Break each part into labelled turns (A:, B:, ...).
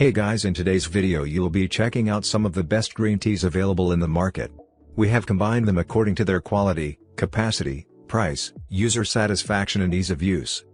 A: Hey guys, in today's video you'll be checking out some of the best green teas available in the market. We have combined them according to their quality, capacity, price, user satisfaction and ease of use.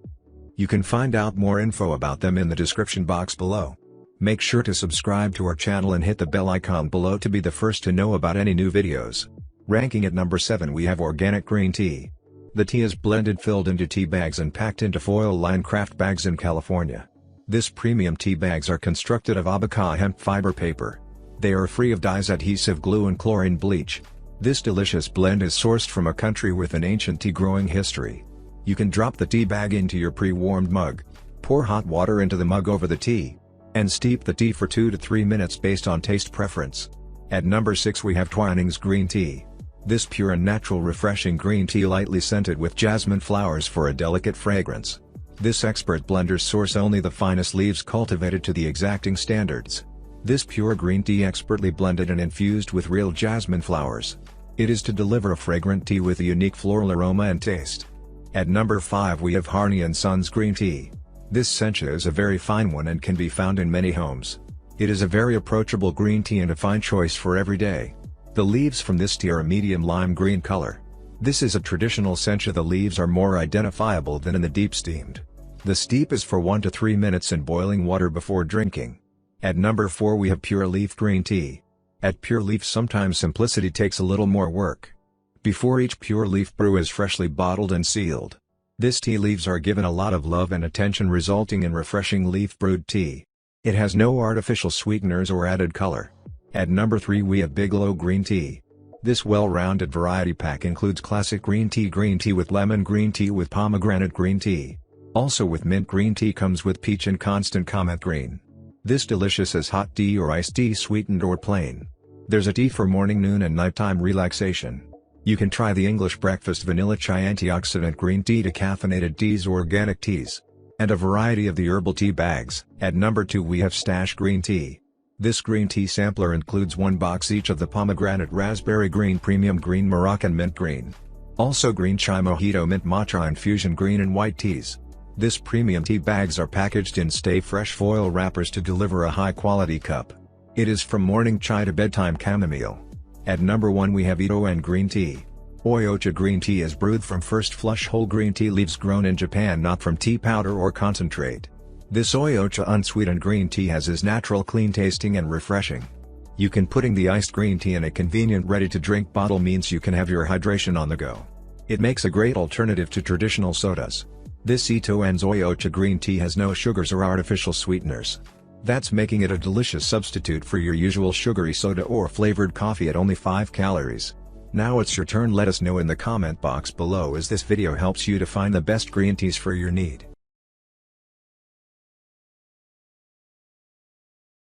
A: You can find out more info about them in the description box below. Make sure to subscribe to our channel and hit the bell icon below to be the first to know about any new videos. Ranking at number 7 we have organic green tea. The tea is blended, filled into tea bags and packed into foil-lined kraft bags in California. This premium tea bags are constructed of Abacá Hemp Fiber Paper. They are free of dyes, adhesive glue and chlorine bleach. This delicious blend is sourced from a country with an ancient tea growing history. You can drop the tea bag into your pre-warmed mug, pour hot water into the mug over the tea, and steep the tea for 2 to 3 minutes based on taste preference. At number 6 we have Twinings Green Tea. This pure and natural refreshing green tea lightly scented with jasmine flowers for a delicate fragrance. This expert blender source only the finest leaves cultivated to the exacting standards. This pure green tea expertly blended and infused with real jasmine flowers. It is to deliver a fragrant tea with a unique floral aroma and taste. At number 5 we have Harney Sons Green Tea. This Sencha is a very fine one and can be found in many homes. It is a very approachable green tea and a fine choice for every day. The leaves from this tea are a medium lime green color. This is a traditional Sencha. The leaves are more identifiable than in the deep steamed. The steep is for 1 to 3 minutes in boiling water before drinking. At number 4 we have Pure Leaf Green Tea. At Pure Leaf sometimes simplicity takes a little more work. Before each Pure Leaf brew is freshly bottled and sealed. This tea leaves are given a lot of love and attention, resulting in refreshing leaf brewed tea. It has no artificial sweeteners or added color. At number 3 we have Bigelow Green Tea. This well-rounded variety pack includes classic green tea with lemon green tea with pomegranate green tea. Also with mint green tea comes with peach and constant comet green. This delicious is hot tea or iced tea, sweetened or plain. There's a tea for morning, noon and nighttime relaxation. You can try the English breakfast vanilla chai antioxidant green tea, decaffeinated teas or organic teas. And a variety of the herbal tea bags. At number 2 we have Stash Green Tea. This green tea sampler includes 1 box each of the pomegranate raspberry green, premium green, Moroccan mint green. Also green chai, mojito, mint matcha, infusion green and white teas. This premium tea bags are packaged in Stay Fresh foil wrappers to deliver a high quality cup. It is from morning chai to bedtime chamomile. At number 1 we have Oyocha Green Tea. Oyocha Green Tea is brewed from first flush whole green tea leaves grown in Japan, not from tea powder or concentrate. This Oyocha unsweetened green tea has is natural, clean tasting and refreshing. You can putting the iced green tea in a convenient ready-to-drink bottle means you can have your hydration on the go. It makes a great alternative to traditional sodas. This Itoen's Oyocha Green Tea has no sugars or artificial sweeteners. That's making it a delicious substitute for your usual sugary soda or flavored coffee at only 5 calories. Now it's your turn. Let us know in the comment box below as this video helps you to find the best green teas for your need.